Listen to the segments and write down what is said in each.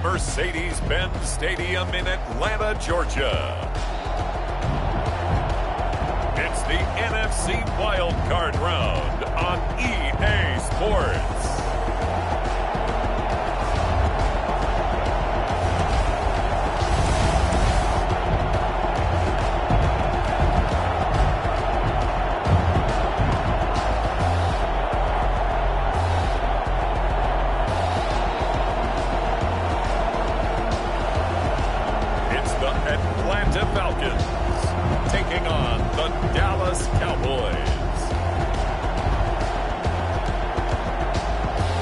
Mercedes-Benz Stadium in Atlanta, Georgia. It's the NFC Wildcard round on EA Sports. Atlanta Falcons taking on the Dallas Cowboys.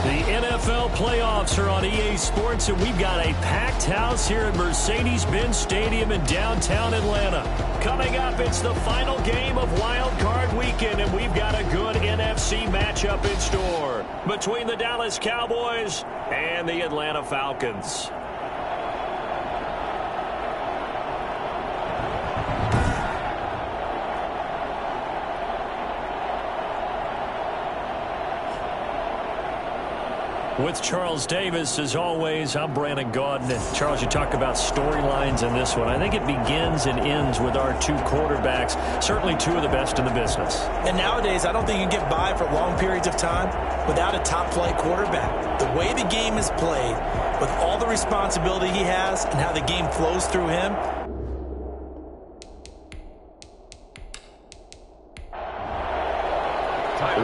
The NFL playoffs are on EA Sports, and we've got a packed house here at Mercedes-Benz Stadium in downtown Atlanta. Coming up, it's the final game of Wildcard Weekend, and we've got a good NFC matchup in store between the Dallas Cowboys and the Atlanta Falcons. With Charles Davis, as always, I'm Brandon Gaudin. And Charles, you talk about storylines in this one. I think it begins and ends with our two quarterbacks, certainly two of the best in the business. And nowadays, I don't think you can get by for long periods of time without a top-flight quarterback. The way the game is played, with all the responsibility he has and how the game flows through him,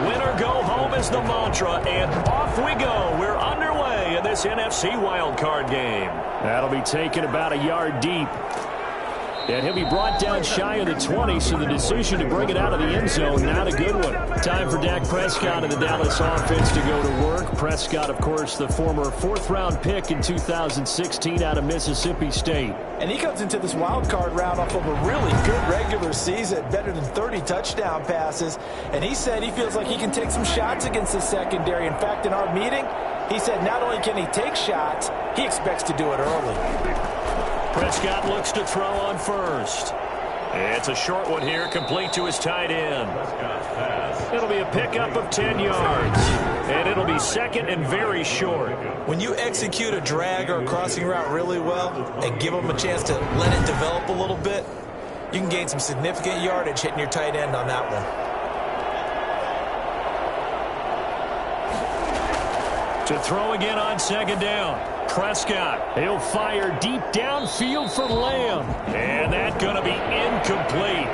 win or go home is the mantra, and off we go. We're underway in this NFC wildcard game. That'll be taken about a yard deep. And he'll be brought down shy of the 20, so the decision to bring it out of the end zone, not a good one. Time for Dak Prescott and the Dallas offense to go to work. Prescott, of course, the former fourth-round pick in 2016 out of Mississippi State. And he comes into this wild card round off of a really good regular season, better than 30 touchdown passes. And he said he feels like he can take some shots against the secondary. In fact, in our meeting, he said not only can he take shots, he expects to do it early. Prescott looks to throw on first. It's a short one here, complete to his tight end. It'll be a pickup of 10 yards. And it'll be second and very short. When you execute a drag or a crossing route really well and give them a chance to let it develop a little bit, you can gain some significant yardage hitting your tight end on that one. To throw again on second down. Prescott, he'll fire deep downfield for Lamb. And that's going to be incomplete.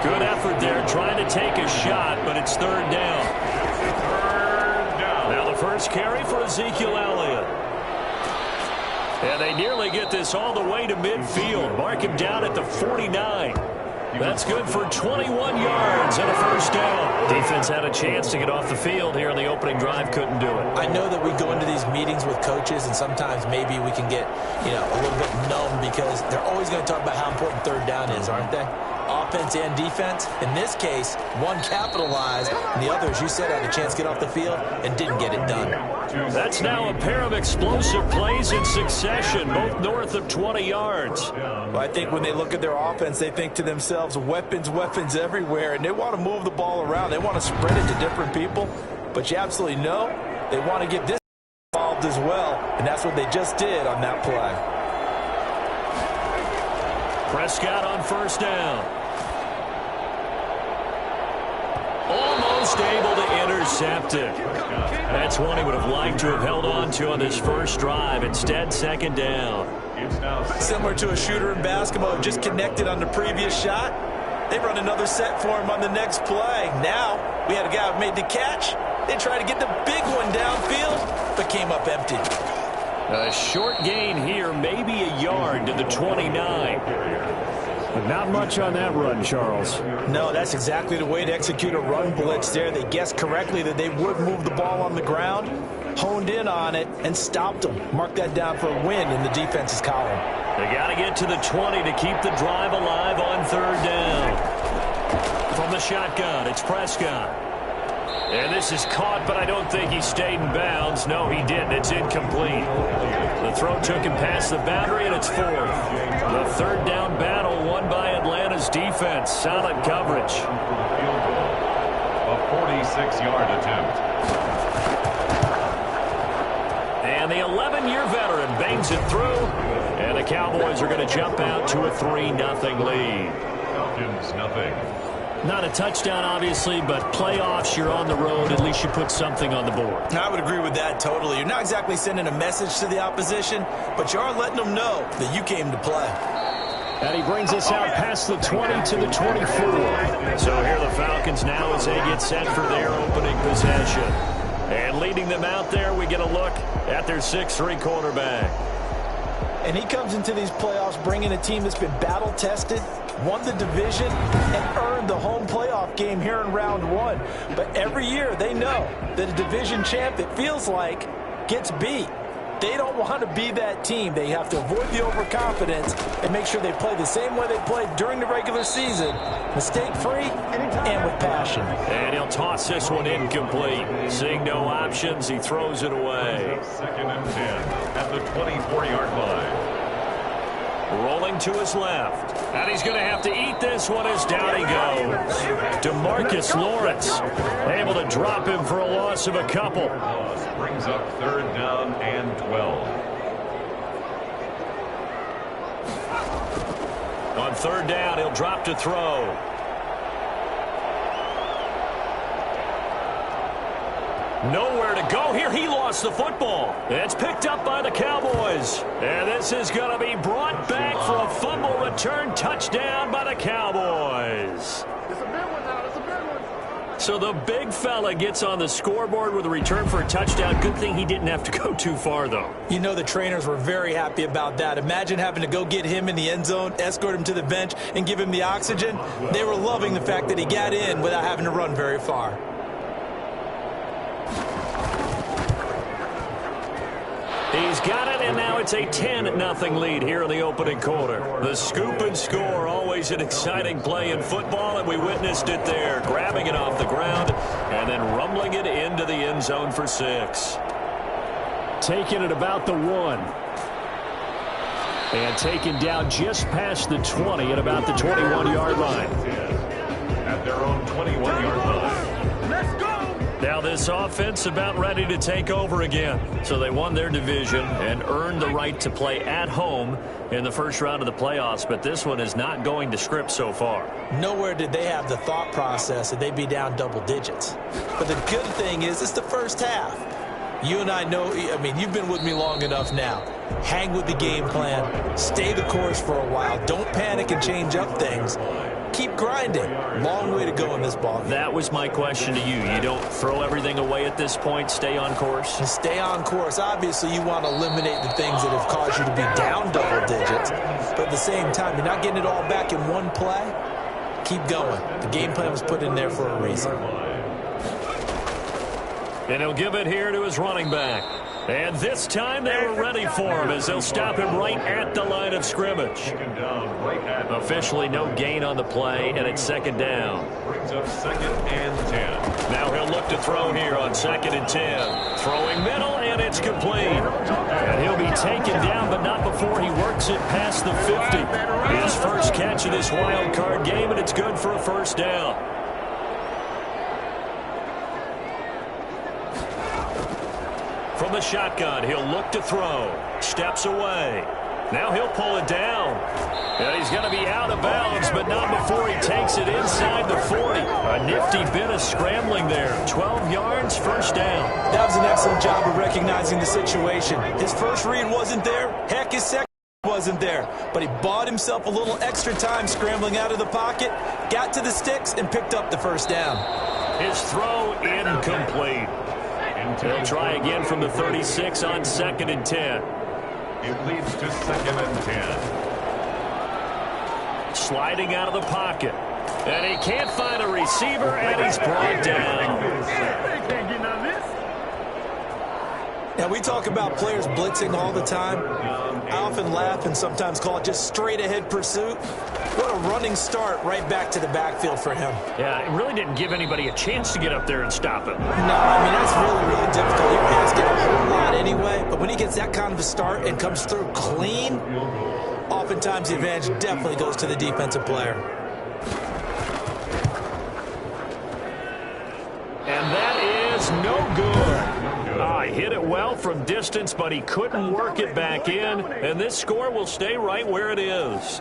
Good effort there trying to take a shot, but it's third down. Now the first carry for Ezekiel Elliott. And they nearly get this all the way to midfield. Mark him down at the 49. That's good for 21 yards and a first down. Defense had a chance to get off the field here on the opening drive, couldn't do it. I know that we go into these meetings with coaches, and sometimes maybe we can get, a little bit numb because they're always going to talk about how important third down is, aren't they? Offense and defense. In this case, one capitalized, and the other, as you said, had a chance to get off the field and didn't get it done. That's now a pair of explosive plays in succession, both north of 20 yards. Well, I think when they look at their offense, they think to themselves, weapons, weapons everywhere, and they want to move the ball around. They want to spread it to different people, but you absolutely know they want to get this involved as well, and that's what they just did on that play. Prescott on first down. Almost able to intercept it. That's one he would have liked to have held on to on this first drive. Instead, second down. Similar to a shooter in basketball, just connected on the previous shot. They run another set for him on the next play. Now, we had a guy who made the catch. They tried to get the big one downfield, but came up empty. A short gain here, maybe a yard to the 29. But not much on that run, Charles. No, that's exactly the way to execute a run blitz there. They guessed correctly that they would move the ball on the ground, honed in on it, and stopped them. Mark that down for a win in the defense's column. They got to get to the 20 to keep the drive alive on third down. From the shotgun, it's Prescott. And this is caught, but I don't think he stayed in bounds. No, he didn't. It's incomplete. The throw took him past the boundary, and it's fourth. The third down battle won by Atlanta's defense. Solid coverage. A 46-yard attempt. And And the 11-year veteran bangs it through. And the Cowboys are going to jump out to a 3-0 lead. Falcons, nothing. Not a touchdown, obviously, but playoffs, you're on the road. At least you put something on the board. I would agree with that totally. You're not exactly sending a message to the opposition, but you are letting them know that you came to play. And he brings us out past the 20 to the 24. So here the Falcons now as they get set for their opening possession. And leading them out there, we get a look at their 6'3" quarterback. And he comes into these playoffs bringing a team that's been battle-tested, won the division, and earned the home playoff game here in round 1. But every year they know that a division champ, it feels like, gets beat. They don't want to be that team. They have to avoid the overconfidence and make sure they play the same way they played during the regular season, mistake-free and with passion. And he'll toss this one incomplete. Seeing no options, he throws it away. 2nd and 10 at the 24-yard line. Rolling to his left. And he's going to have to eat this one as down he goes. DeMarcus Lawrence able to drop him for a loss of a couple. Brings up 3rd down and 12. On 3rd down, he'll drop to throw. Nowhere to go here. He lost the football. It's picked up by the Cowboys. And this is going to be brought back for a fumble return touchdown by the Cowboys. It's a big one now. It's a big one. So the big fella gets on the scoreboard with a return for a touchdown. Good thing he didn't have to go too far, though. You know the trainers were very happy about that. Imagine having to go get him in the end zone, escort him to the bench, and give him the oxygen. They were loving the fact that he got in without having to run very far. He's got it, and now it's a 10-0 lead here in the opening quarter. The scoop and score, always an exciting play in football, and we witnessed it there, grabbing it off the ground and then rumbling it into the end zone for 6. Taking it about the 1. And taken down just past the 20 at about the 21-yard line. At their own 21-yard line. Let's go. Now this offense about ready to take over again. So they won their division and earned the right to play at home in the first round of the playoffs. But this one is not going to script so far. Nowhere did they have the thought process that they'd be down double digits. But the good thing is it's the first half. You and I know, I mean, you've been with me long enough now. Hang with the game plan. Stay the course for a while. Don't panic and change up things. Keep grinding. Long way to go in this ball game. That was my question to you. You don't throw everything away at this point. Stay on course. And stay on course. Obviously, you want to eliminate the things that have caused you to be down double digits. But at the same time, you're not getting it all back in one play. Keep going. The game plan was put in there for a reason. And he'll give it here to his running back. And this time they were ready for him as they'll stop him right at the line of scrimmage. Officially no gain on the play, and it's 2nd down. Brings up 2nd and 10. Now he'll look to throw here on 2nd and 10. Throwing middle, and it's complete. And he'll be taken down, but not before he works it past the 50. His first catch of this wild card game, and it's good for a 1st down. From the shotgun, he'll look to throw. Steps away. Now he'll pull it down. And he's going to be out of bounds, but not before he takes it inside the 40. A nifty bit of scrambling there. 12 yards, 1st down. That was an excellent job of recognizing the situation. His first read wasn't there. Heck, his second wasn't there. But he bought himself a little extra time scrambling out of the pocket, got to the sticks, and picked up the 1st down. His throw incomplete. He'll try again from the 36 on 2nd and 10. It leads to 2nd and 10. Sliding out of the pocket. And he can't find a receiver, and he's brought down. They can't get none of this. Now, we talk about players blitzing all the time. I often laugh and sometimes call it just straight-ahead pursuit. What a running start right back to the backfield for him. Yeah, it really didn't give anybody a chance to get up there and stop him. No, I mean, that's really, really difficult. You're asking a whole lot anyway, but when he gets that kind of a start and comes through clean, oftentimes the advantage definitely goes to the defensive player. And that is no good. hit it well from distance, but he couldn't work it back in, and this score will stay right where it is.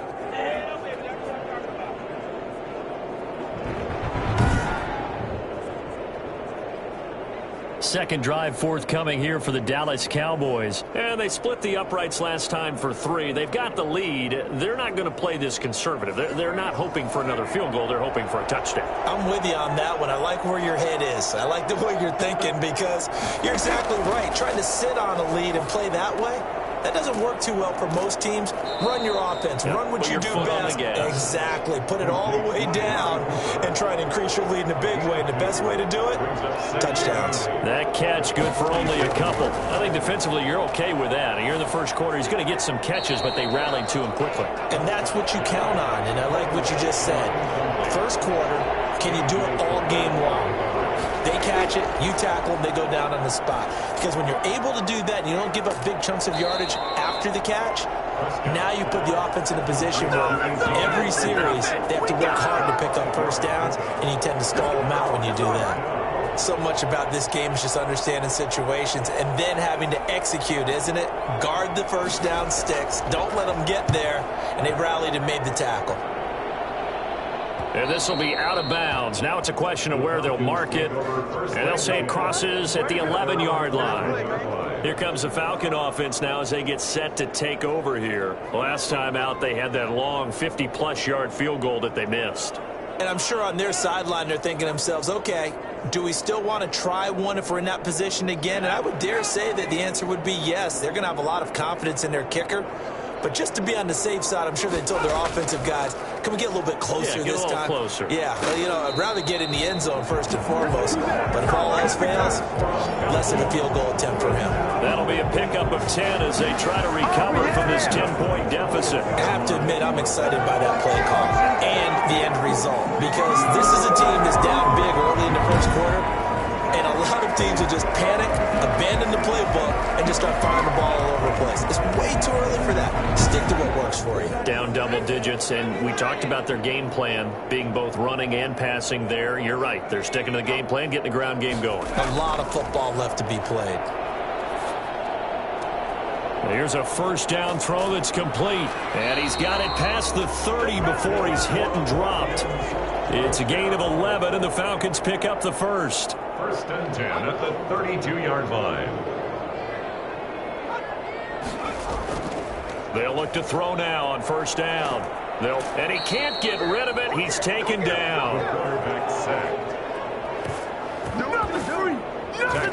Second drive forthcoming here for the Dallas Cowboys. And they split the uprights last time for 3. They've got the lead. They're not going to play this conservative. They're not hoping for another field goal. They're hoping for a touchdown. I'm with you on that one. I like where your head is. I like the way you're thinking because you're exactly right. Trying to sit on a lead and play that way, that doesn't work too well for most teams. Run your offense. Run what you do best. Exactly. Put it all the way down and try to increase your lead in a big way. And the best way to do it, touchdowns. That catch good for only a couple. I think defensively you're okay with that. You're in the first quarter. He's going to get some catches, but they rallied to him quickly. And that's what you count on. And I like what you just said. First quarter, can you do it all game long? They catch it, you tackle them, they go down on the spot. Because when you're able to do that and you don't give up big chunks of yardage after the catch, now you put the offense in a position where every series they have to work hard to pick up first downs, and you tend to stall them out when you do that. So much about this game is just understanding situations and then having to execute, isn't it? Guard the first down sticks, don't let them get there, and they rallied and made the tackle. And this will be out of bounds. Now it's a question of where they'll mark it. And they'll say it crosses at the 11-yard line. Here comes the Falcon offense now as they get set to take over here. Last time out, they had that long 50-plus yard field goal that they missed. And I'm sure on their sideline they're thinking to themselves, okay, do we still want to try one if we're in that position again? And I would dare say that the answer would be yes. They're going to have a lot of confidence in their kicker. But just to be on the safe side, I'm sure they told their offensive guys, can we get a little bit closer this time? Closer. Yeah, well, you know, I'd rather get in the end zone first and foremost. But if all else fails, less than a field goal attempt for him. That'll be a pickup of 10 as they try to recover from this 10-point deficit. I have to admit, I'm excited by that play call and the end result. Because this is a team that's down big early in the first quarter. And a lot of teams will just panic, abandon the playbook, and just start firing the ball all over the place. It's way too early for that. Stick to what works for you. Down double digits, and we talked about their game plan being both running and passing there. You're right. They're sticking to the game plan, getting the ground game going. A lot of football left to be played. Here's a first down throw that's complete. And he's got it past the 30 before he's hit and dropped. It's a gain of 11, and the Falcons pick up the first. First and 10 at the 32-yard line. They'll look to throw now on first down. And he can't get rid of it. He's taken down. Quarterback sacked.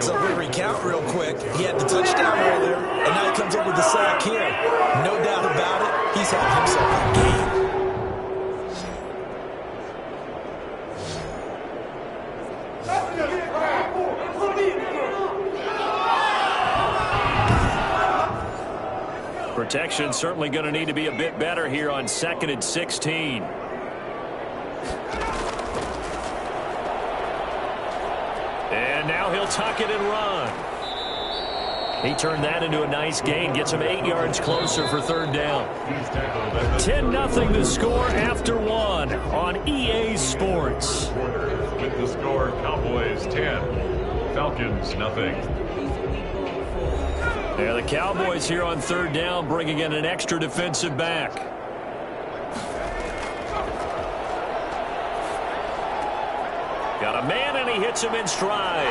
So we recount real quick. He had the touchdown earlier, and now he comes up with the sack here. No doubt about it. He's had himself a game. Protection certainly going to need to be a bit better here on 2nd and 16. And now he'll tuck it and run. He turned that into a nice gain. Gets him 8 yards closer for third down. 10-0 the score after 1 on EA Sports. With the score, Cowboys 10, Falcons nothing. Yeah, the Cowboys here on third down bringing in an extra defensive back. Got a man, and he hits him in stride.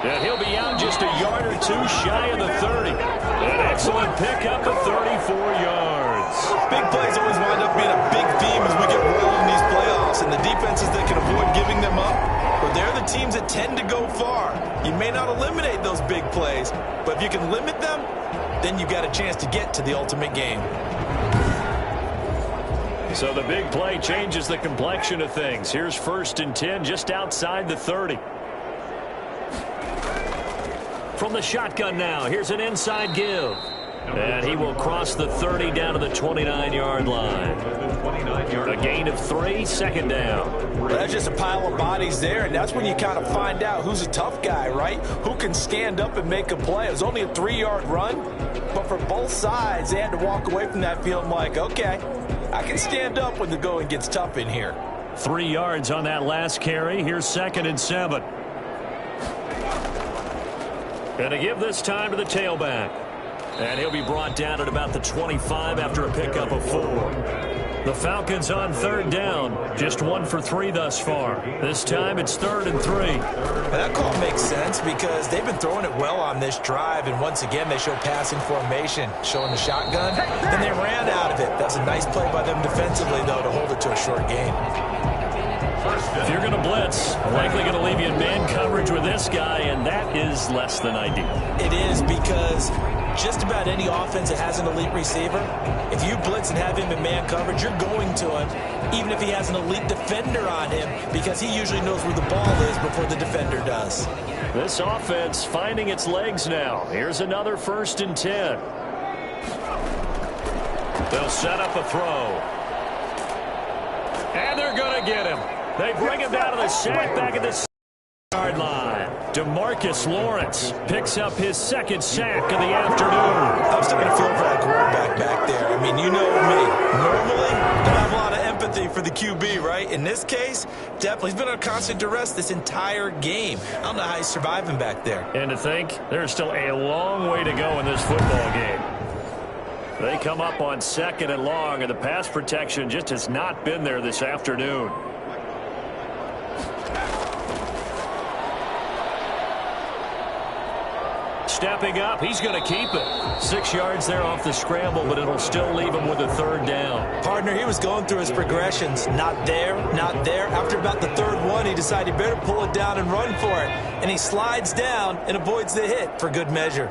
And he'll be out just a yard or two shy of the 30. An excellent pickup of 34 yards. Big plays always wind up being a big theme as we get rolling in these playoffs. And the defenses that can avoid giving them up, but they're the teams that tend to go far. You may not eliminate those big plays, but if you can limit them, then you've got a chance to get to the ultimate game. So the big play changes the complexion of things. Here's 1st and 10 just outside the 30. From the shotgun now, here's an inside give. And he will cross the 30 down to the 29-yard line. A gain of 3, second down. Well, that's just a pile of bodies there, and that's when you kind of find out who's a tough guy, right? Who can stand up and make a play. It was only a 3-yard run, but for both sides, they had to walk away from that feeling like, okay, I can stand up when the going gets tough in here. 3 yards on that last carry. Here's 2nd and 7. And to give this time to the tailback. And he'll be brought down at about the 25 after a pickup of 4. The Falcons on 3rd down. Just 1 for 3 thus far. This time it's 3rd and 3. And that call makes sense because they've been throwing it well on this drive. And once again, they show passing formation, showing the shotgun. And they ran out of it. That's a nice play by them defensively, though, to hold it to a short gain. If you're going to blitz, likely going to leave you in man coverage with this guy, and that is less than ideal. It is because just about any offense that has an elite receiver, if you blitz and have him in man coverage, you're going to him, even if he has an elite defender on him, because he usually knows where the ball is before the defender does. This offense finding its legs now. Here's another 1st and 10. They'll set up a throw. And they're going to get him. They bring him down to the sack back at the 6-yard line. DeMarcus Lawrence picks up his 2nd sack of the afternoon. I'm starting to feel for that quarterback back there. I mean, you know me. Normally, don't have a lot of empathy for the QB, right? In this case, definitely. He's been under constant duress this entire game. I don't know how he's surviving back there. And to think, there's still a long way to go in this football game. They come up on 2nd and long, and the pass protection just has not been there this afternoon. Stepping up, he's going to keep it. 6 yards there off the scramble, but it'll still leave him with a 3rd down. Partner, he was going through his progressions. Not there, not there. After about the 3rd one, he decided he better pull it down and run for it. And he slides down and avoids the hit for good measure.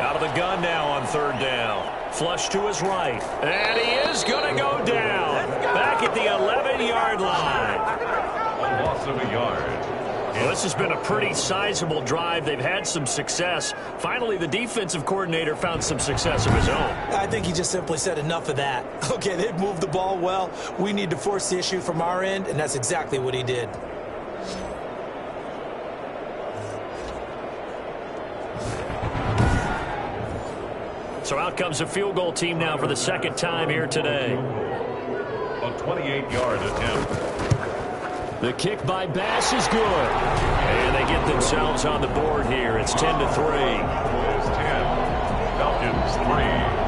Out of the gun now on 3rd down. Flush to his right. And he is going to go down. Back at the 11-yard line. A loss of a yard. Well, this has been a pretty sizable drive. They've had some success. Finally, the defensive coordinator found some success of his own. I think he just simply said enough of that. Okay, they've moved the ball well. We need to force the issue from our end, and that's exactly what he did. So out comes a field goal team now for the 2nd time here today. A 28-yard attempt. The kick by Bass is good. And they get themselves on the board here. It's 10-3. Cowboys 10, Falcons 3.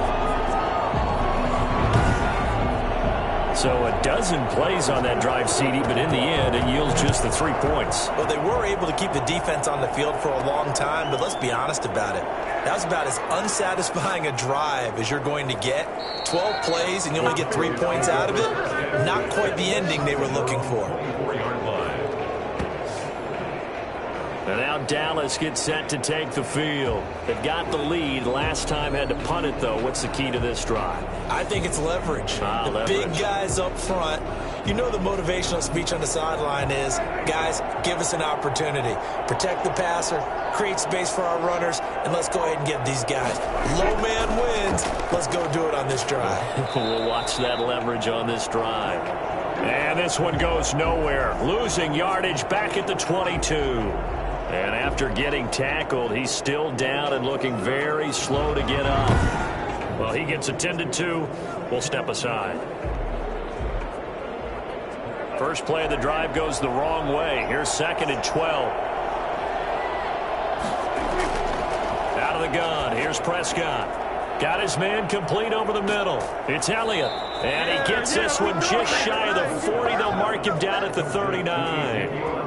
So a dozen plays on that drive, CD, but in the end, it yields just the 3 points. Well, they were able to keep the defense on the field for a long time, but let's be honest about it. That was about as unsatisfying a drive as you're going to get. 12 plays and you only get 3 points out of it. Not quite the ending they were looking for. 4-yard line. And now Dallas gets set to take the field. They've got the lead. Last time had to punt it, though. What's the key to this drive? I think it's leverage. The leverage. Big guys up front. You know the motivational speech on the sideline is, guys, give us an opportunity. Protect the passer, create space for our runners, and let's go ahead and get these guys. Low man wins. Let's go do it on this drive. We'll watch that leverage on this drive. And this one goes nowhere. Losing yardage back at the 22. And after getting tackled, he's still down and looking very slow to get up. Well, he gets attended to. We'll step aside. First play of the drive goes the wrong way. Here's 2nd and 12. Out of the gun. Here's Prescott. Got his man complete over the middle. It's Elliott. And he gets this one just shy of the 40. They'll mark him down at the 39.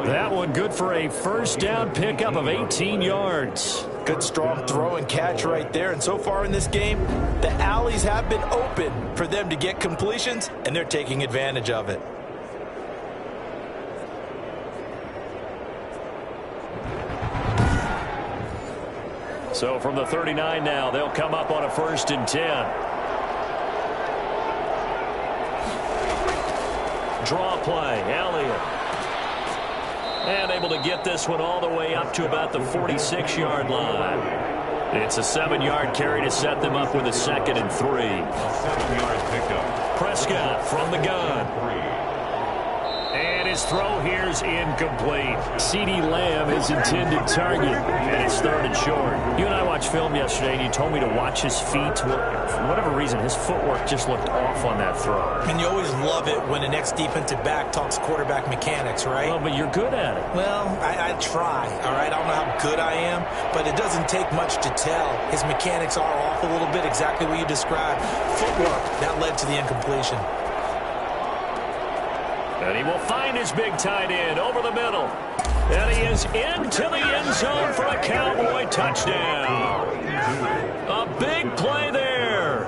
That one good for a 1st down pickup of 18 yards. Good strong throw and catch right there. And so far in this game, the alleys have been open for them to get completions, and they're taking advantage of it. So from the 39 now, they'll come up on a 1st and 10. Draw play, Elliott. And able to get this one all the way up to about the 46-yard line. It's a 7-yard carry to set them up with a 2nd and 3. 7-yard pickup. Prescott from the gun. And His throw here's incomplete. CeeDee Lamb is intended target, and it's 3rd and short. You and I watched film yesterday, and you told me to watch his feet. Well, for whatever reason, his footwork just looked off on that throw. And you always love it when the next defensive back talks quarterback mechanics, right? Well, but you're good at it. Well, I try, all right? I don't know how good I am, but it doesn't take much to tell. His mechanics are off a little bit, exactly what you described. Footwork, that led to the incompletion. And he will find his big tight end over the middle. And he is into the end zone for a Cowboy touchdown. A big play there.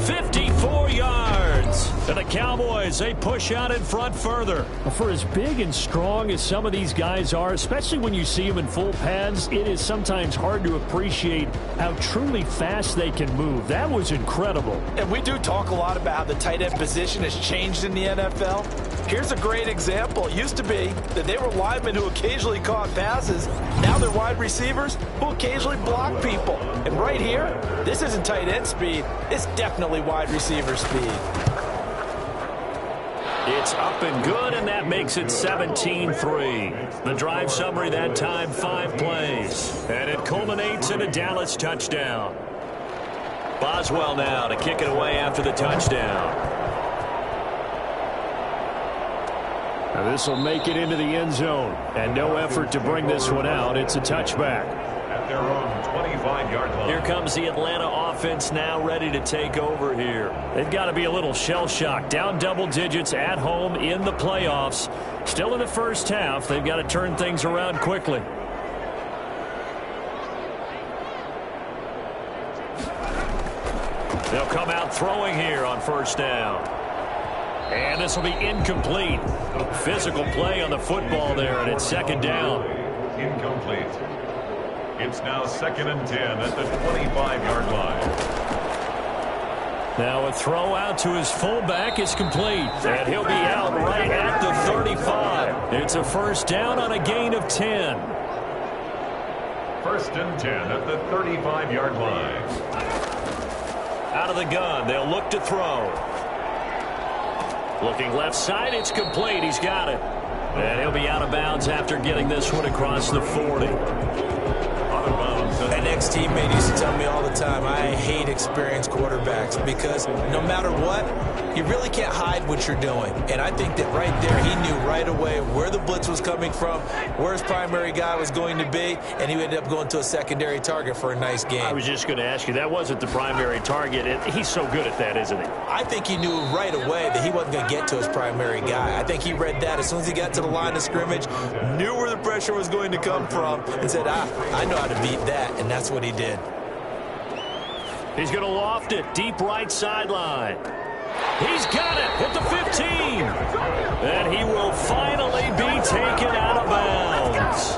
54 yards. And the Cowboys, they push out in front further. For as big and strong as some of these guys are, especially when you see them in full pads, it is sometimes hard to appreciate how truly fast they can move. That was incredible. And we do talk a lot about how the tight end position has changed in the NFL. Here's a great example. It used to be that they were linemen who occasionally caught passes. Now they're wide receivers who occasionally block people. And right here, this isn't tight end speed. It's definitely wide receiver speed. It's up and good, and that makes it 17-3. The drive summary that time, 5 plays. And it culminates in a Dallas touchdown. Boswell now to kick it away after the touchdown. Now this will make it into the end zone. And no effort to bring this one out. It's a touchback. At their own 25-yard line. Here comes the Atlanta offense now ready to take over here. They've got to be a little shell-shocked. Down double digits at home in the playoffs. Still in the first half. They've got to turn things around quickly. They'll come out throwing here on first down. And this will be incomplete. Physical play on the football there, and it's 2nd down. Incomplete. It's now 2nd and 10 at the 25-yard line. Now a throw out to his fullback is complete. And he'll be out right at the 35. It's a first down on a gain of 10. 1st and 10 at the 35-yard line. Out of the gun, they'll look to throw. Looking left side, it's complete. He's got it. And he'll be out of bounds after getting this one across the 40. An ex-teammate used to tell me all the time, I hate experienced quarterbacks because no matter what, you really can't hide what you're doing. And I think that right there, he knew right away where the blitz was coming from, where his primary guy was going to be, and he ended up going to a secondary target for a nice game. I was just going to ask you, that wasn't the primary target. He's so good at that, isn't he? I think he knew right away that he wasn't going to get to his primary guy. I think he read that as soon as he got to the line of scrimmage, knew where the pressure was going to come from, and said, I know how to beat that, and that's what he did. He's going to loft it deep right sideline. He's got it at the 15. And he will finally be taken out of bounds.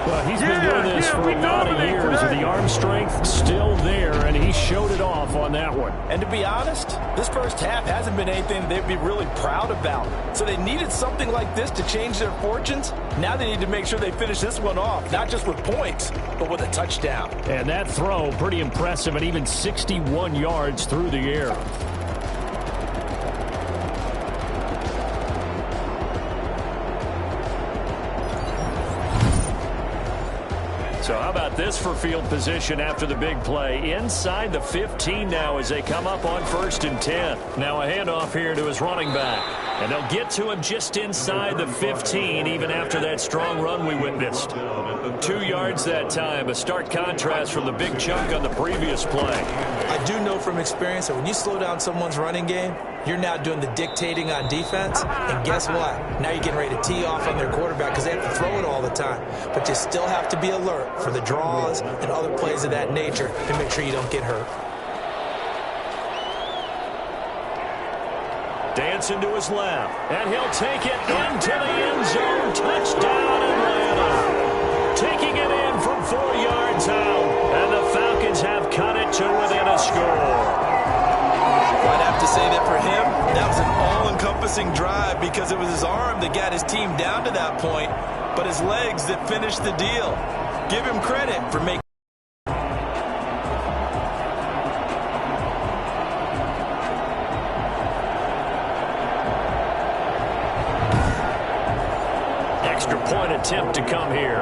Well, he's been doing this for a lot of years, and the arm strength still there, and he showed it off on that one. And to be honest, this first half hasn't been anything they'd be really proud about. So they needed something like this to change their fortunes. Now they need to make sure they finish this one off, not just with points, but with a touchdown. And that throw, pretty impressive, and even 61 yards through the air. So how about this for field position after the big play? Inside the 15 now as they come up on 1st and 10. Now a handoff here to his running back. And they'll get to him just inside the 15, even after that strong run we witnessed. 2 yards that time, a stark contrast from the big chunk on the previous play. I do know from experience that when you slow down someone's running game, you're now doing the dictating on defense. And guess what? Now you're getting ready to tee off on their quarterback because they have to throw it all the time. But you still have to be alert for the draws and other plays of that nature to make sure you don't get hurt. Dancing to his left, and he'll take it into the end zone. Touchdown, Atlanta. Taking it in from 4 yards out, and the Falcons have cut it to within a score. I'd have to say that for him, that was an all-encompassing drive because it was his arm that got his team down to that point, but his legs that finished the deal. Give him credit for making attempt to come here.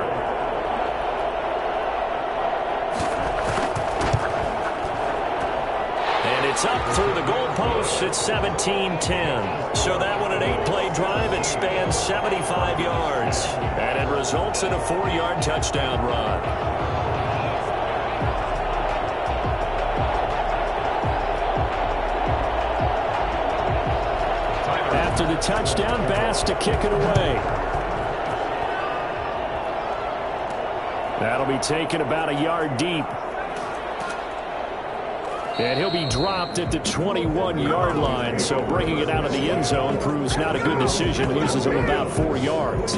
And it's up through the goalposts. It's 17-10. So that one an 8-play drive. It spans 75 yards. And it results in a 4-yard touchdown run. After the touchdown, Bass to kick it away. That'll be taken about a yard deep. And he'll be dropped at the 21-yard line. So bringing it out of the end zone proves not a good decision. Loses him about 4 yards.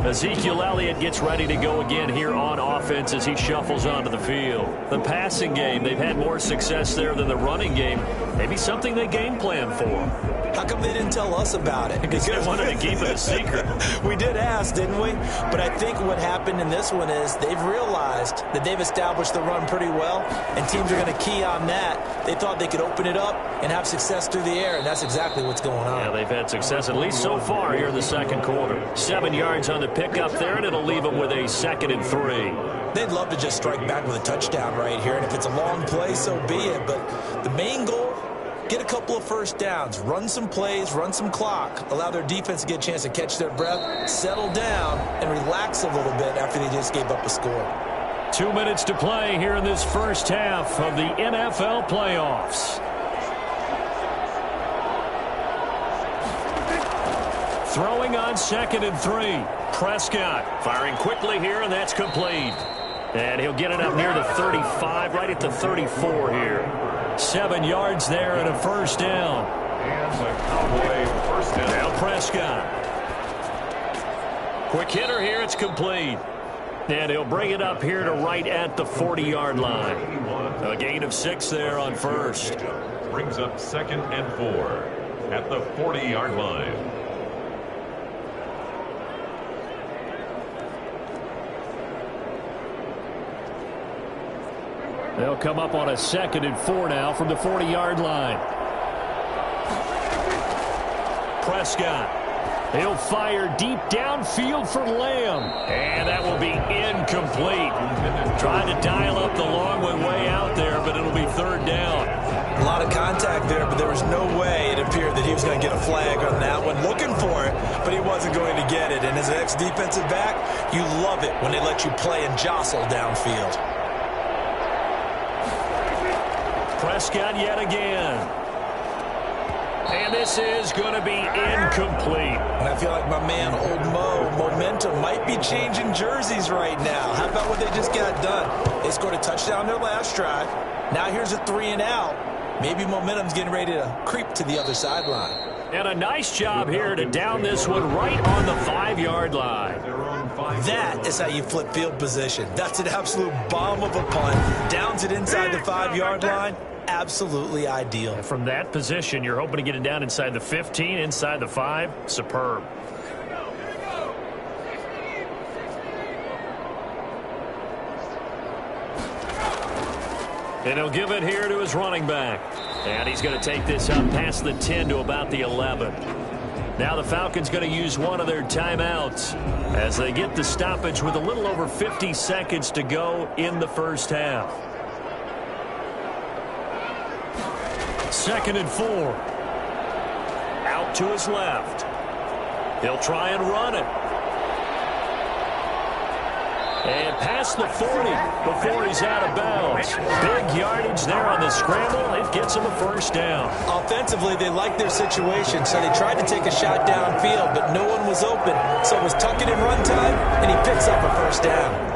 Ezekiel Elliott gets ready to go again here on offense as he shuffles onto the field. The passing game, they've had more success there than the running game. Maybe something they game plan for. How come they didn't tell us about it? Because they wanted to keep it a secret. We did ask, didn't we? But I think what happened in this one is they've realized that they've established the run pretty well, and teams are going to key on that. They thought they could open it up and have success through the air, and that's exactly what's going on. Yeah, they've had success at least so far here in the second quarter. 7 yards on the pickup there, and it'll leave them with a 2nd and 3. They'd love to just strike back with a touchdown right here, and if it's a long play, so be it. But the main goal, get a couple of first downs, run some plays, run some clock, allow their defense to get a chance to catch their breath, settle down, and relax a little bit after they just gave up a score. 2 minutes to play here in this first half of the NFL playoffs. Throwing on 2nd and 3. Prescott firing quickly here, and that's complete. And he'll get it up near the 35, right at the 34 here. 7 yards there and a first down. And the Cowboy first down. Now Prescott. Quick hitter here, it's complete. And he'll bring it up here to right at the 40-yard line. A gain of 6 there on first. Brings up 2nd and 4 at the 40-yard line. They'll come up on a 2nd and 4 now from the 40-yard line. Prescott. He'll fire deep downfield for Lamb. And that will be incomplete. Trying to dial up the long way out there, but it'll be 3rd down. A lot of contact there, but there was no way it appeared that he was going to get a flag on that one. Looking for it, but he wasn't going to get it. And as an ex-defensive back, you love it when they let you play and jostle downfield. Prescott yet again. And this is going to be incomplete. And I feel like my man, Old Mo, momentum might be changing jerseys right now. How about what they just got done? They scored a touchdown their last drive. Now here's a 3 and out. Maybe momentum's getting ready to creep to the other sideline. And a nice job here to down this one right on the 5-yard line. That is how you flip field position. That's an absolute bomb of a punt. Downs it inside the 5-yard line. Absolutely ideal. From that position, you're hoping to get it down inside the 15, inside the 5. Superb. And he'll give it here to his running back. And he's going to take this up past the 10 to about the 11. Now the Falcons going to use one of their timeouts as they get the stoppage with a little over 50 seconds to go in the first half. 2nd and 4. Out to his left. He'll try and run it. And past the 40 before he's out of bounds. Big yardage there on the scramble. It gets him a first down. Offensively, they liked their situation, so they tried to take a shot downfield, but no one was open. So it was tuck it in run time, and he picks up a first down.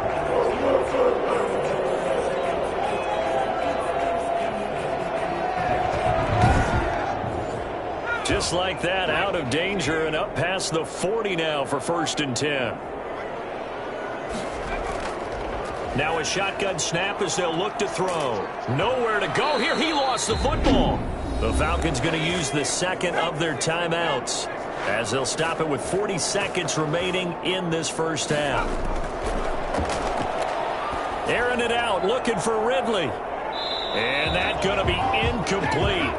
Just like that, out of danger and up past the 40 now for 1st and 10. Now a shotgun snap as they'll look to throw. Nowhere to go here. He lost the football. The Falcons going to use the 2nd of their timeouts as they'll stop it with 40 seconds remaining in this first half. Airing it out, looking for Ridley. And that's going to be incomplete.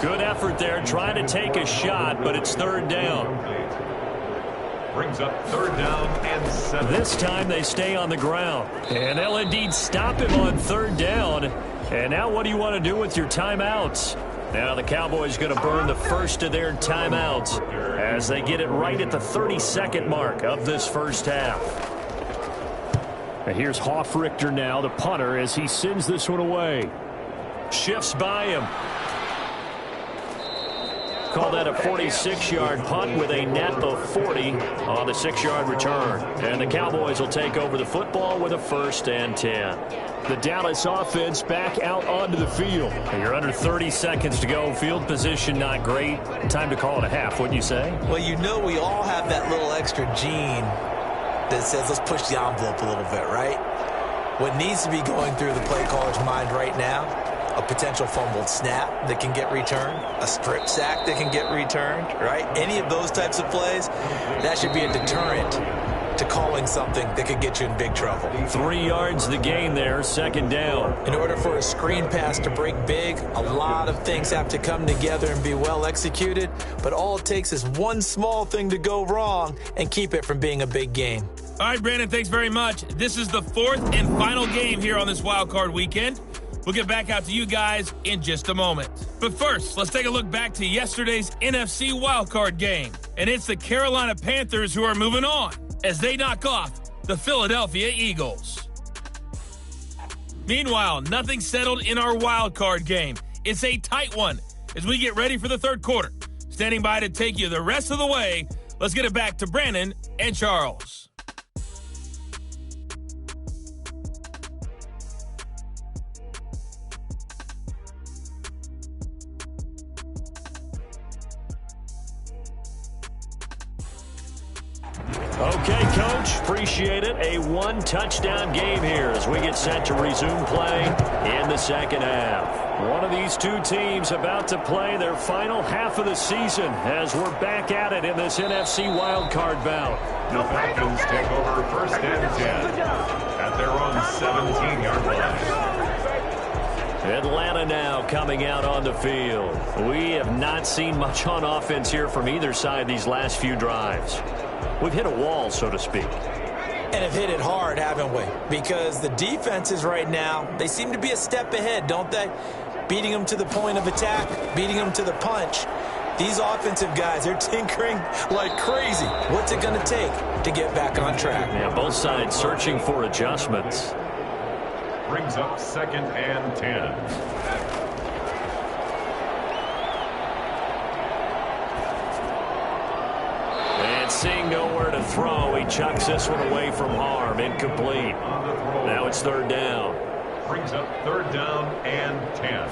Good effort there, trying to take a shot, but it's 3rd down. Brings up 3rd down and 7. This time they stay on the ground. And they'll indeed stop him on 3rd down. And now what do you want to do with your timeouts? Now the Cowboys going to burn the first of their timeouts as they get it right at the 32nd mark of this first half. And here's Hofrichter now, the punter, as he sends this one away. Shifts by him. Call that a 46-yard punt with a net of 40 on the 6-yard return. And the Cowboys will take over the football with a 1st and 10. The Dallas offense back out onto the field. And you're under 30 seconds to go. Field position not great. Time to call it a half, wouldn't you say? Well, you know we all have that little extra gene that says let's push the envelope a little bit, right? What needs to be going through the play caller's mind right now, a potential fumbled snap that can get returned, a strip sack that can get returned, right? Any of those types of plays, that should be a deterrent to calling something that could get you in big trouble. 3 yards the gain there, 2nd down. In order for a screen pass to break big, a lot of things have to come together and be well executed, but all it takes is one small thing to go wrong and keep it from being a big game. All right, Brandon, thanks very much. This is the 4th and final game here on this Wild Card weekend. We'll get back out to you guys in just a moment. But first, let's take a look back to yesterday's NFC Wildcard game. And it's the Carolina Panthers who are moving on as they knock off the Philadelphia Eagles. Meanwhile, nothing settled in our Wildcard game. It's a tight one as we get ready for the 3rd quarter. Standing by to take you the rest of the way, let's get it back to Brandon and Charles. Okay, Coach, appreciate it. A 1-touchdown game here as we get set to resume play in the 2nd half. One of these two teams about to play their final half of the season as we're back at it in this NFC wildcard bout. The Falcons take over 1st and 10 at their own 17-yard line. Atlanta now coming out on the field. We have not seen much on offense here from either side these last few drives. We've hit a wall, so to speak. And have hit it hard, haven't we? Because the defenses right now, they seem to be a step ahead, don't they? Beating them to the point of attack, beating them to the punch. These offensive guys, they're tinkering like crazy. What's it going to take to get back on track? Yeah, both sides searching for adjustments. Brings up 2nd and 10. Seeing nowhere to throw, he chucks this one away from harm. Incomplete. Now it's 3rd down. Brings up 3rd down and 10.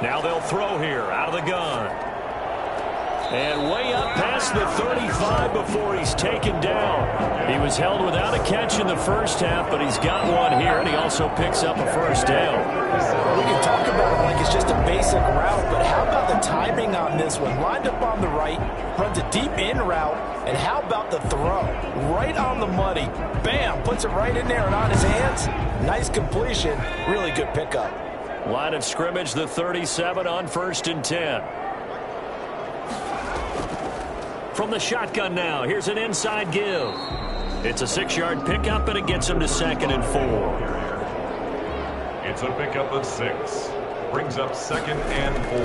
Now they'll throw here out of the gun. And way up past the 35 before he's taken down. He was held without a catch in the first half, but he's got one here, and he also picks up a 1st down. We can talk about it like it's just a basic route, but how about the timing on this one? Lined up on the right, runs a deep in route, and how about the throw? Right on the money. Bam, puts it right in there and on his hands. Nice completion. Really good pickup. Line of scrimmage, the 37 on 1st and 10. From the shotgun now, here's an inside give. It's a 6-yard pickup, and it gets him to 2nd and 4. It's a pickup of 6. Brings up 2nd and 4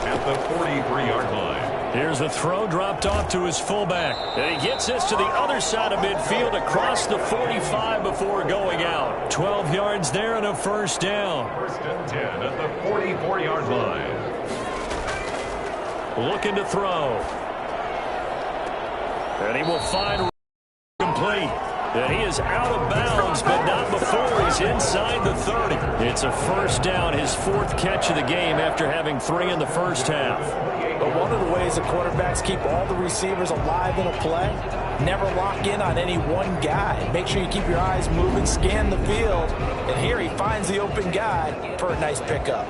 at the 43-yard line. Here's a throw dropped off to his fullback. And he gets this to the other side of midfield across the 45 before going out. 12 yards there and a 1st down. 1st and 10 at the 44-yard line. Looking to throw. And he will find complete. And he is out of bounds, but not before he's inside the 30. It's a 1st down, his 4th catch of the game after having 3 in the first half. But one of the ways the quarterbacks keep all the receivers alive in a play, never lock in on any one guy. Make sure you keep your eyes moving, scan the field. And here he finds the open guy for a nice pickup.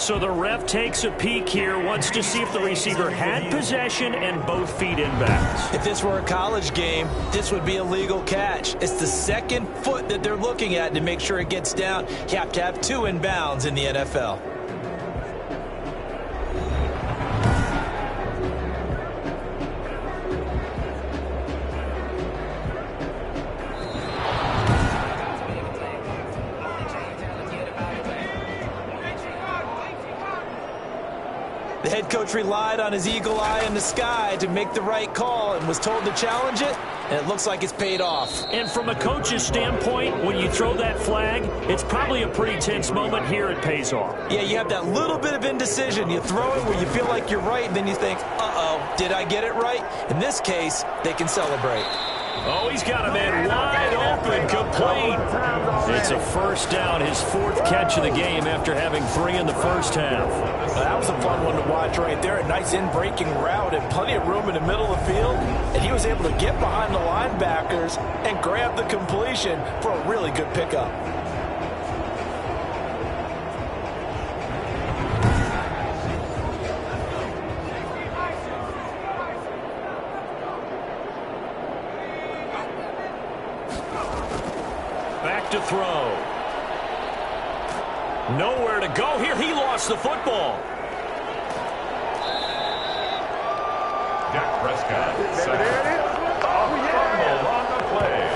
So the ref takes a peek here, wants to see if the receiver had possession and both feet inbounds. If this were a college game, this would be a legal catch. It's the second foot that they're looking at to make sure it gets down. You have to have 2 inbounds in the NFL. The head coach relied on his eagle eye in the sky to make the right call and was told to challenge it, and it looks like it's paid off. And from a coach's standpoint, when you throw that flag, it's probably a pretty tense moment. Here it pays off. Yeah, you have that little bit of indecision. You throw it where you feel like you're right, and then you think, uh-oh, did I get it right? In this case, they can celebrate. Oh, he's got a man wide open, complete. It's a first down, his 4th catch of the game after having 3 in the first half. That was a fun one to watch right there. A nice in-breaking route and plenty of room in the middle of the field. And he was able to get behind the linebackers and grab the completion for a really good pickup. Back to throw. Nowhere to go here. He lost the football. Dak Prescott, fumble on the play.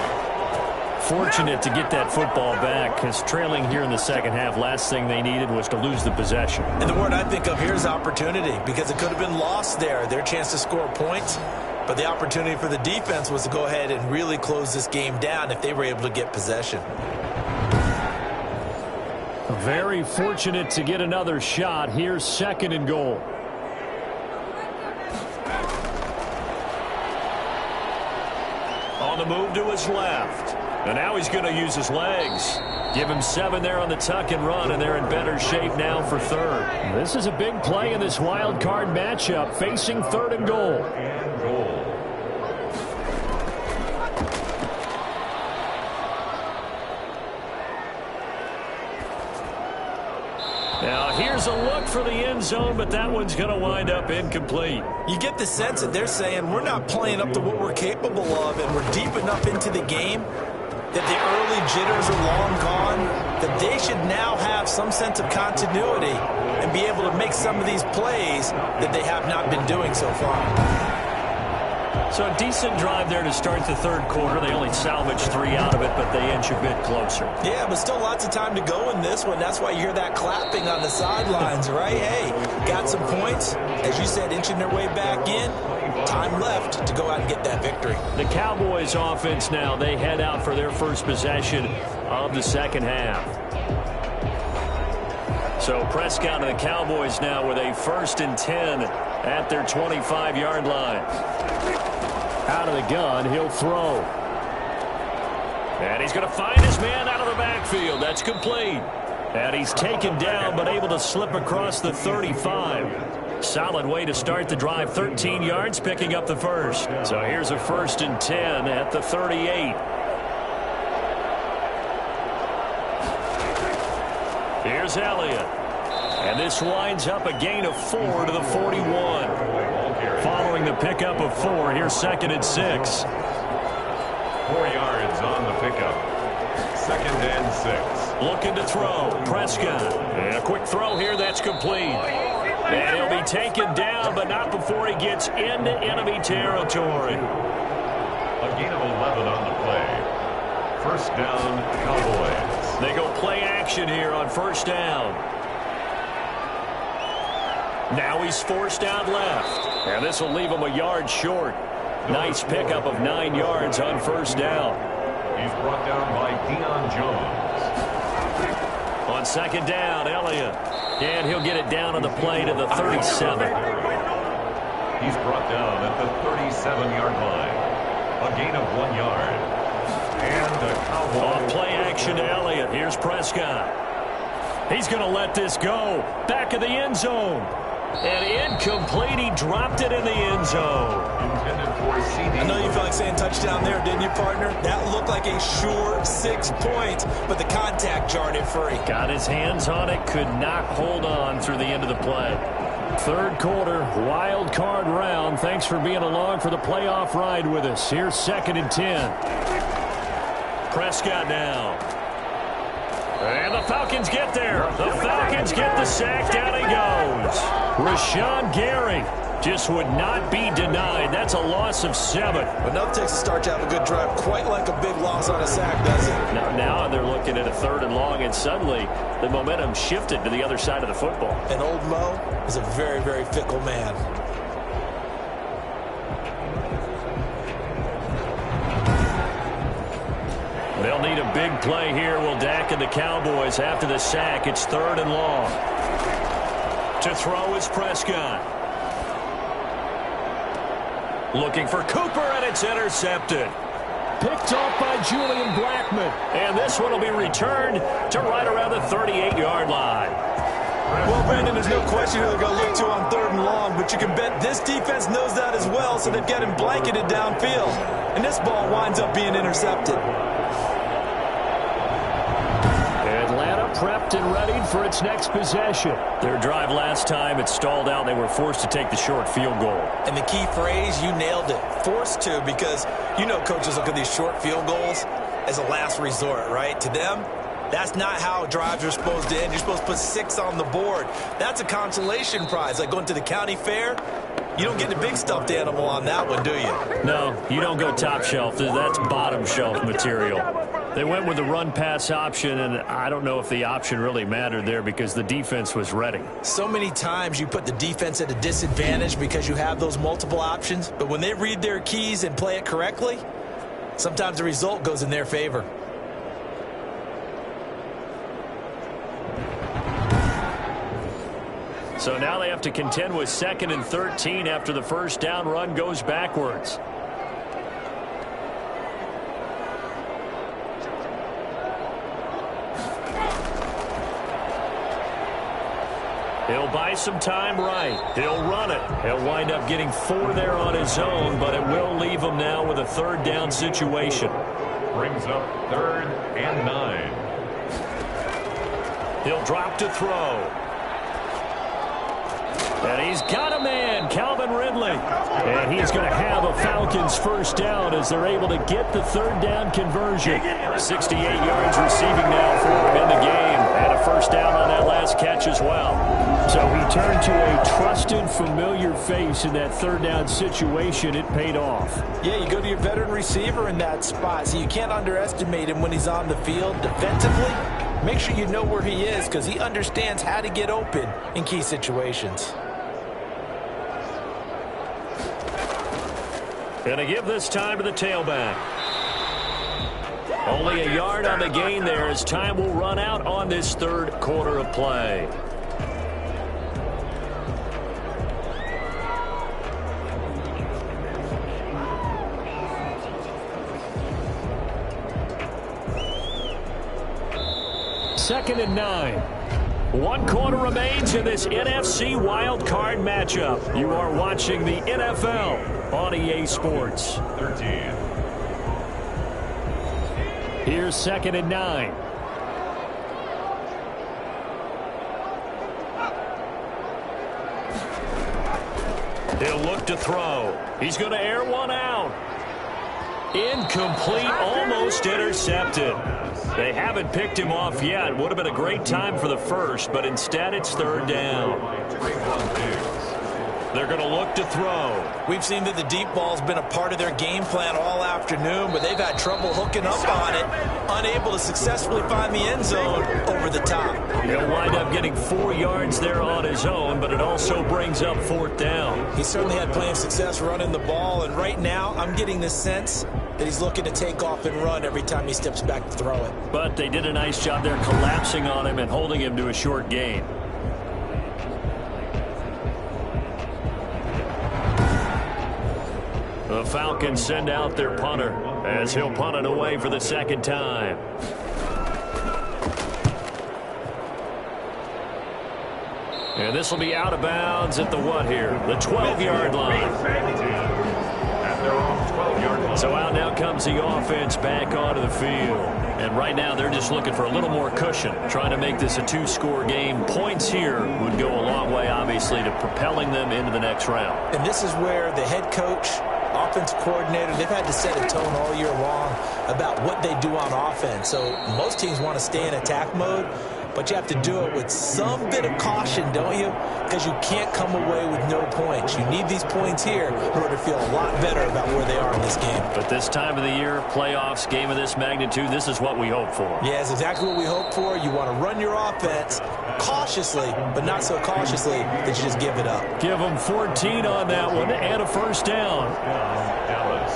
Fortunate to get that football back, because trailing here in the second half, last thing they needed was to lose the possession. And the word I think of here is opportunity, because it could have been lost there, their chance to score points. But the opportunity for the defense was to go ahead and really close this game down if they were able to get possession. Very fortunate to get another shot. Here's 2nd and goal. On the move to his left. And now he's going to use his legs. Give him 7 there on the tuck and run, and they're in better shape now for 3rd. This is a big play in this wild card matchup, facing 3rd and goal. Now here's a look for the end zone, but that one's going to wind up incomplete. You get the sense that they're saying we're not playing up to what we're capable of, and we're deep enough into the game that the early jitters are long gone, that they should now have some sense of continuity and be able to make some of these plays that they have not been doing so far. So a decent drive there to start the 3rd quarter. They only salvaged 3 out of it, but they inch a bit closer. Yeah, but still lots of time to go in this one. That's why you hear that clapping on the sidelines, right? Hey, got some points. As you said, inching their way back in. Time left to go out and get that victory. The Cowboys offense now, they head out for their first possession of the second half. So Prescott and the Cowboys now with a 1st and 10 at their 25-yard line. Out of the gun, he'll throw. And he's going to find his man out of the backfield. That's complete. And he's taken down, but able to slip across the 35. Solid way to start the drive. 13 yards, picking up the 1st. So here's a 1st and 10 at the 38. Here's Elliott. And this winds up a gain of 4 to the 41. Following the pickup of 4, here's 2nd and 6. 4 yards on the pickup. 2nd and 6. Looking to throw. Prescott. And a quick throw here. That's complete. And he'll be taken down, but not before he gets into enemy territory. A gain of 11 on the play. 1st down, Cowboys. They go play action here on 1st down. Now he's forced out left. And this will leave him a yard short. Nice pickup of 9 yards on 1st down. He's brought down by Deion Jones. On 2nd down, Elliott. And he'll get it down on the play to the 37. He's brought down at the 37-yard line. A gain of 1 yard. And a Cowboy. Off play action to Elliott. Here's Prescott. He's going to let this go. Back of the end zone. And incomplete. He dropped it in the end zone. Intended for CD. I know you felt like saying touchdown there, didn't you, partner? That looked like a sure 6 points, but the contact jarred it free. Got his hands on it, could not hold on through the end of the play. Third quarter, wild card round. Thanks for being along for the playoff ride with us. Here's 2nd and 10. Prescott now. And the Falcons get there. The Falcons get the sack. Down he goes. Rashawn Gary just would not be denied. That's a loss of 7. Enough takes a start to have a good drive, quite like a big loss on a sack, does it? Now they're looking at a 3rd and long, and suddenly the momentum shifted to the other side of the football. And old Mo is a very, very fickle man. They'll need a big play here. Will Dak and the Cowboys after the sack. It's 3rd and long. To throw is Prescott. Looking for Cooper, and it's intercepted. Picked off by Julian Blackmon. And this one will be returned to right around the 38-yard line. Well, Brandon, there's no question who they're going to look to on 3rd and long, but you can bet this defense knows that as well, so they've got him blanketed downfield. And this ball winds up being intercepted. Atlanta prepped and readied for its next possession. Their drive last time, it stalled out. They were forced to take the short field goal. And the key phrase, you nailed it, forced to, because you know coaches look at these short field goals as a last resort, right? To them, that's not how drives are supposed to end. You're supposed to put 6 on the board. That's a consolation prize, like going to the county fair. You don't get the big stuffed animal on that one, do you? No, you don't go top shelf. That's bottom shelf material. They went with the run-pass option, and I don't know if the option really mattered there because the defense was ready. So many times you put the defense at a disadvantage because you have those multiple options, but when they read their keys and play it correctly, sometimes the result goes in their favor. So now they have to contend with 2nd and 13 after the first down run goes backwards. He'll buy some time right. He'll run it. He'll wind up getting 4 there on his own, but it will leave him now with a 3rd down situation. Brings up 3rd and 9. He'll drop to throw. And he's got a man, Calvin Ridley. And he's going to have a Falcons first down as they're able to get the 3rd down conversion. 68 yards receiving now for him in the game. And a first down on that last catch as well. So he turned to a trusted, familiar face in that 3rd down situation. It paid off. Yeah, you go to your veteran receiver in that spot, so you can't underestimate him when he's on the field defensively. Make sure you know where he is because he understands how to get open in key situations. Gonna give this time to the tailback. Only a yard on the gain there as time will run out on this 3rd quarter of play. Second and 9. 1 quarter remains in this NFC wildcard matchup. You are watching the NFL on EA Sports. 13. Here's 2nd and 9. He'll look to throw. He's going to air one out. Incomplete, almost intercepted. They haven't picked him off yet. Would have been a great time for the first, but instead it's 3rd down. They're going to look to throw. We've seen that the deep ball's been a part of their game plan all afternoon, but they've had trouble hooking up on it, unable to successfully find the end zone over the top. He'll wind up getting 4 yards there on his own, but it also brings up 4th down. He certainly had plenty of success running the ball, and right now I'm getting the sense that he's looking to take off and run every time he steps back to throw it. But they did a nice job there collapsing on him and holding him to a short gain. The Falcons send out their punter as he'll punt it away for the 2nd time. And this will be out of bounds at the what here? The 12-yard line. At their own 12-yard line. So out now comes the offense back onto the field. And right now they're just looking for a little more cushion, trying to make this a two-score game. Points here would go a long way, obviously, to propelling them into the next round. And this is where the head coach, offensive coordinator, they've had to set a tone all year long about what they do on offense. So most teams want to stay in attack mode, but you have to do it with some bit of caution, don't you? Because you can't come away with no points. You need these points here in order to feel a lot better about where they are in this game. But this time of the year, playoffs, game of this magnitude, this is what we hope for. Yeah, it's exactly what we hope for. You want to run your offense cautiously, but not so cautiously that you just give it up. Give them 14 on that one and a first down. Dallas.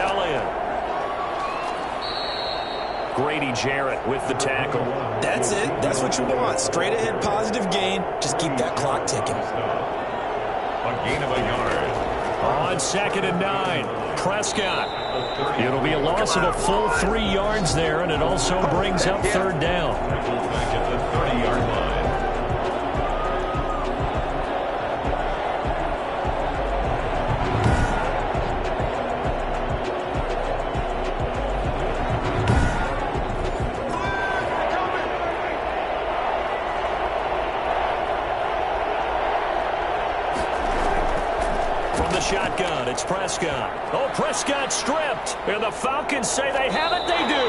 Elliott. Grady Jarrett with the tackle. That's it. That's what you want. Straight ahead positive gain. Just keep that clock ticking. A gain of a yard. On 2nd and 9. Prescott. It'll be a loss of a full 3 yards there, and it also brings up third down. Back at the 30-yard line. Shotgun, it's Prescott. Oh, Prescott stripped. And the Falcons say they have it. They do.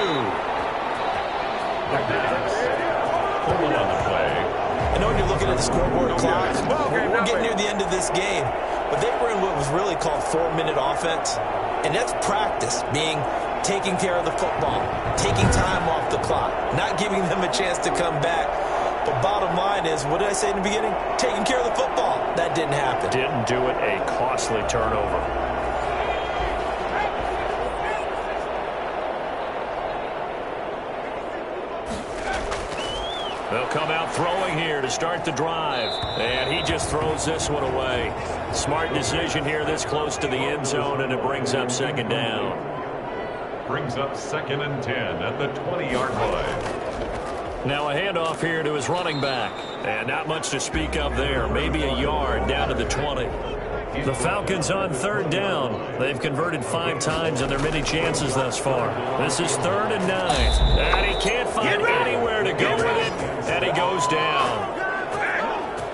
Hold on the play. I know when you're looking at the scoreboard clock, we're getting near the end of this game, but they were in what was really called 4-minute offense, and that's practice, being taking care of the football, taking time off the clock, not giving them a chance to come back. But bottom line is, what did I say in the beginning? Taking care of the football. That didn't happen. Didn't do it. A costly turnover. They'll come out throwing here to start the drive. And he just throws this one away. Smart decision here this close to the end zone, and it brings up second down. Brings up 2nd and 10 at the 20-yard line. Now a handoff here to his running back. And not much to speak of there. Maybe a yard down to the 20. The Falcons on third down. They've converted 5 times in their many chances thus far. This is 3rd and 9. And he can't find anywhere to go with it. And he goes down.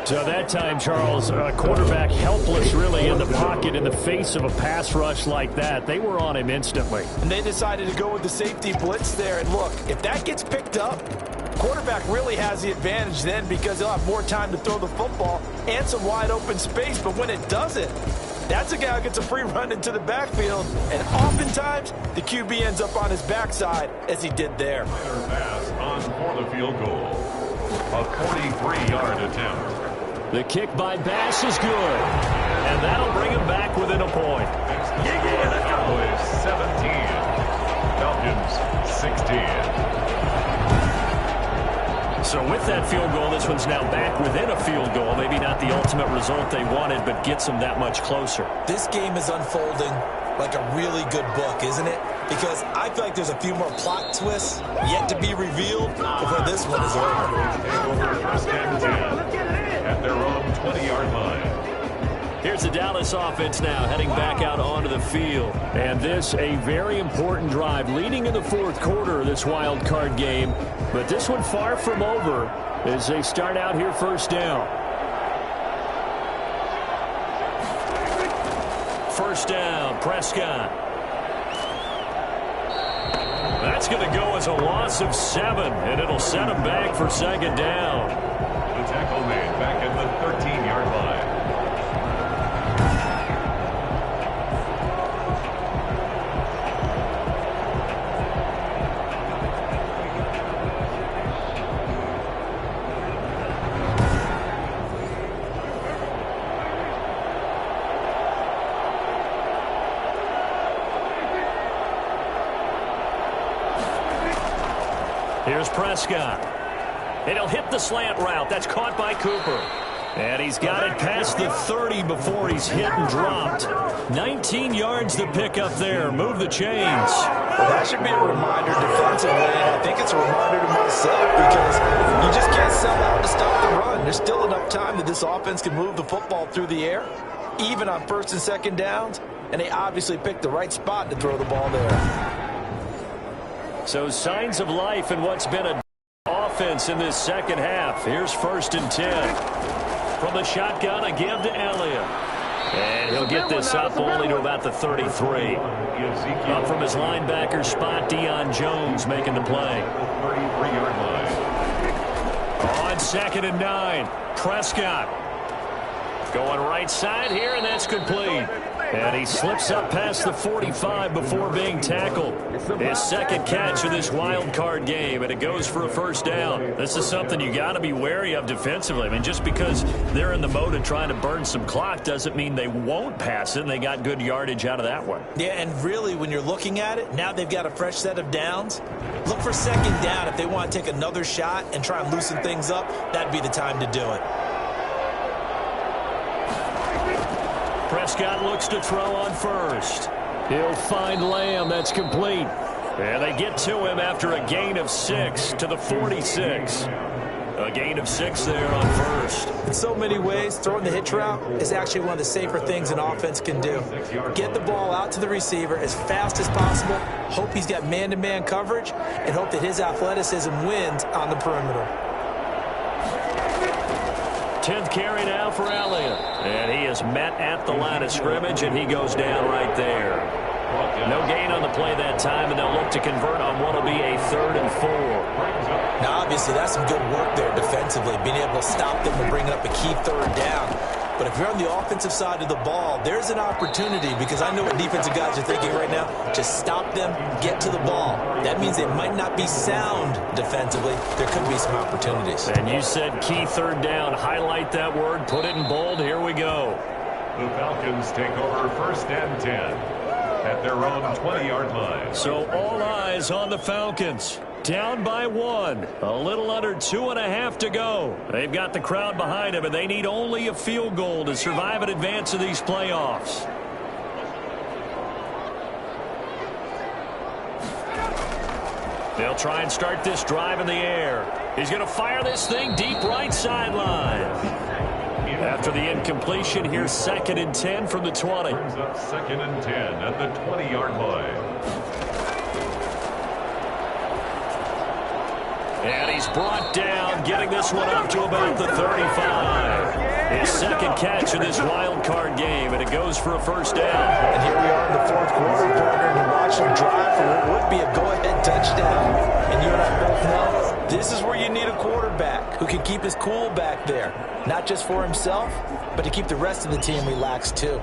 So that time, Charles, quarterback helpless really in the pocket in the face of a pass rush like that. They were on him instantly. And they decided to go with the safety blitz there. And look, if that gets picked up, quarterback really has the advantage then because he'll have more time to throw the football and some wide open space. But when it doesn't, that's a guy who gets a free run into the backfield. And oftentimes, the QB ends up on his backside as he did there. Pass on for the field goal. A 43-yard attempt. The kick by Bass is good. And that'll bring him back within a point. Cowboys 17. Falcons 16. So with that field goal, this one's now back within a field goal. Maybe not the ultimate result they wanted, but gets them that much closer. This game is unfolding like a really good book, isn't it? Because I feel like there's a few more plot twists yet to be revealed before this one is over. First and 10 at their own 20-yard line. Here's the Dallas offense now heading back out onto the field. And this a very important drive leading in the fourth quarter of this wild card game. But this one far from over as they start out here first down. First down, Prescott. That's going to go as a loss of 7, and it'll set him back for second down. The tackle made back at the 13-yard line. Here's Prescott. And he'll hit the slant route. That's caught by Cooper. And he's got it past the 30 before he's hit and dropped. 19 yards to pick up there. Move the chains. Well, that should be a reminder defensively, and I think it's a reminder to myself because you just can't sell out to stop the run. There's still enough time that this offense can move the football through the air, even on first and second downs, and they obviously picked the right spot to throw the ball there. So signs of life in what's been a offense in this second half. Here's 1st and 10. From the shotgun, a give to Elliott. And he'll get this up only to about the 33. Up from his linebacker spot, Deion Jones making the play. 33-yard line. On 2nd and 9, Prescott. Going right side here, and that's complete. And he slips up past the 45 before being tackled. His second catch of this wild card game, and it goes for a 1st down. This is something you got to be wary of defensively. I mean, just because they're in the mode of trying to burn some clock doesn't mean they won't pass it, and they got good yardage out of that one. Yeah, and really, when you're looking at it, now they've got a fresh set of downs. Look for 2nd down. If they want to take another shot and try and loosen things up, that'd be the time to do it. Prescott looks to throw on 1st. He'll find Lamb. That's complete. And they get to him after a gain of 6 to the 46. A gain of 6 there on 1st. In so many ways, throwing the hitch route is actually one of the safer things an offense can do. Get the ball out to the receiver as fast as possible, hope he's got man-to-man coverage, and hope that his athleticism wins on the perimeter. 10th carry now for Elliott. And he is met at the line of scrimmage, and he goes down right there. No gain on the play that time, and they'll look to convert on what will be a 3rd and 4. Now, obviously, that's some good work there defensively, being able to stop them and bring up a key 3rd down. But if you're on the offensive side of the ball, there's an opportunity because I know what defensive guys are thinking right now. Just stop them, get to the ball. That means they might not be sound defensively. There could be some opportunities. And you said key 3rd down. Highlight that word. Put it in bold. Here we go. The Falcons take over 1st and 10 at their own 20-yard line. So all eyes on the Falcons. Down by 1. A little under 2.5 to go. They've got the crowd behind them, and they need only a field goal to survive and advance to these playoffs. They'll try and start this drive in the air. He's going to fire this thing deep right sideline. After the incompletion, here's 2nd and 10 from the 20. Turns up 2nd and 10 at the 20-yard line. And he's brought down, getting this one up to about the 35. His 2nd catch in this wild card game, and it goes for a 1st down. And here we are in the 4th quarter, partner, and watch them drive for what would be a go-ahead touchdown. And you and I both know this is where you need a quarterback who can keep his cool back there, not just for himself, but to keep the rest of the team relaxed too.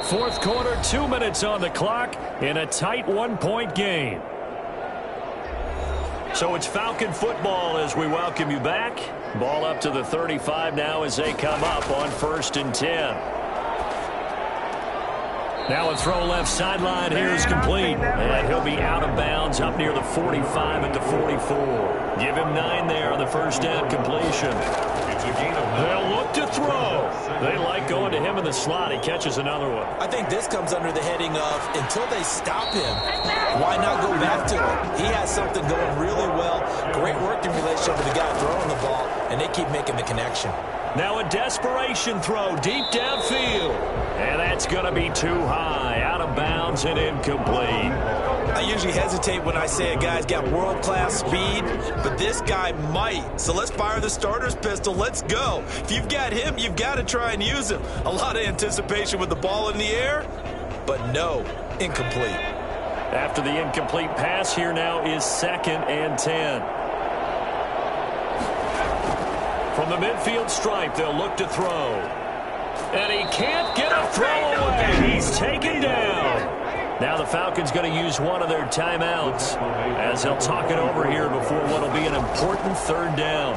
Fourth quarter, 2 minutes on the clock in a tight 1-point game. So it's Falcon football as we welcome you back. Ball up to the 35 now as they come up on 1st and 10. Now a throw left sideline here is complete. And he'll be out of bounds up near the 45 at the 44. Give him 9 there on the 1st down completion. It's a gain of 9. They'll look to throw. They like going to him in the slot. He catches another one. I think this comes under the heading of until they stop him, why not go back to it? He has something going really well. Great working relationship with the guy throwing the ball, and they keep making the connection. Now a desperation throw deep downfield. And that's going to be too high. Out of bounds and incomplete. I usually hesitate when I say a guy's got world-class speed, but this guy might. So let's fire the starter's pistol. Let's go. If you've got him, you've got to try and use him. A lot of anticipation with the ball in the air, but no, incomplete. After the incomplete pass, here now is 2nd and 10. From the midfield stripe, they'll look to throw. And he can't get a throw away. He's taken down. Now the Falcons going to use one of their timeouts as they'll talk it over here before what will be an important 3rd down.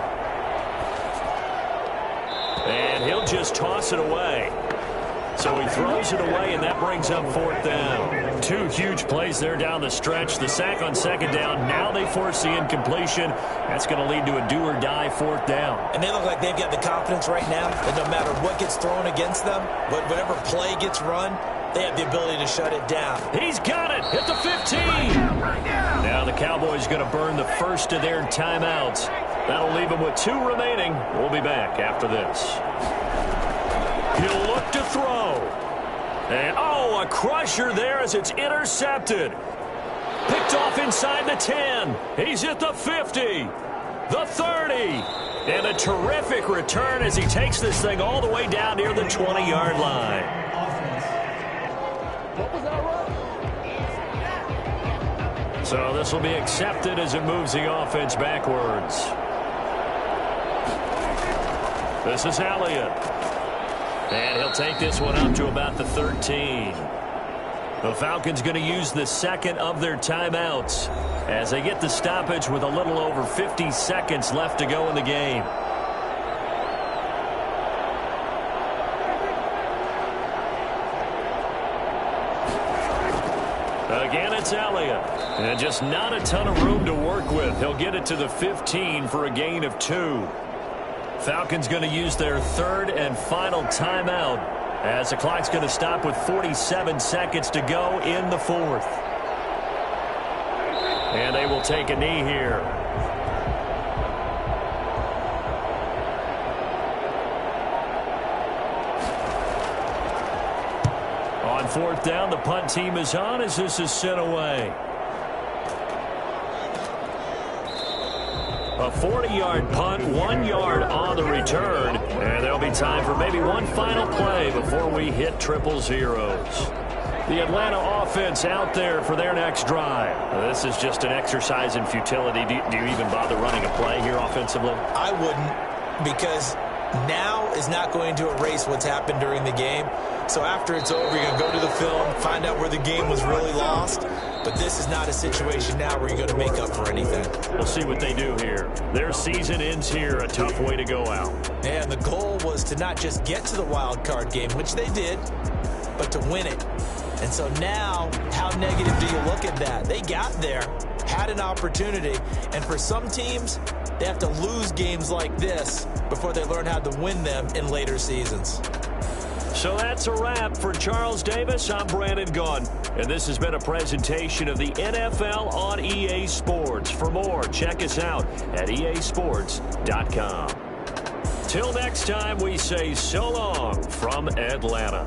And he'll just toss it away. So he throws it away, and that brings up 4th down. 2 huge plays there down the stretch. The sack on 2nd down. Now they force the incompletion. That's going to lead to a do-or-die 4th down. And they look like they've got the confidence right now that no matter what gets thrown against them, whatever play gets run, they have the ability to shut it down. He's got it at the 15. Now the Cowboys going to burn the first of their timeouts. That'll leave them with 2 remaining. We'll be back after this. He'll look to throw. And, a crusher there as it's intercepted. Picked off inside the 10. He's at the 50. The 30. And a terrific return as he takes this thing all the way down near the 20-yard line. So this will be accepted as it moves the offense backwards. This is Elliott. And he'll take this one up to about the 13. The Falcons going to use the second of their timeouts as they get the stoppage with a little over 50 seconds left to go in the game. Again, it's Elliott. And just not a ton of room to work with. He'll get it to the 15 for a gain of 2. Falcons going to use their 3rd and final timeout as the clock's going to stop with 47 seconds to go in the 4th. And they will take a knee here. On 4th down, the punt team is on as this is sent away. A 40-yard punt, 1 yard on the return. And there'll be time for maybe one final play before we hit 000s. The Atlanta offense out there for their next drive. This is just an exercise in futility. Do you even bother running a play here offensively? I wouldn't, because now is not going to erase what's happened during the game. So after it's over, you're going to go to the film, find out where the game was really lost. But this is not a situation now where you're going to make up for anything. We'll see what they do here. Their season ends here. A tough way to go out. And the goal was to not just get to the wild card game, which they did, but to win it. And so now, how negative do you look at that? They got there, had an opportunity, and for some teams, they have to lose games like this before they learn how to win them in later seasons. So that's a wrap for Charles Davis. I'm Brandon Gaudin, and this has been a presentation of the NFL on EA Sports. For more, check us out at easports.com. Till next time, we say so long from Atlanta.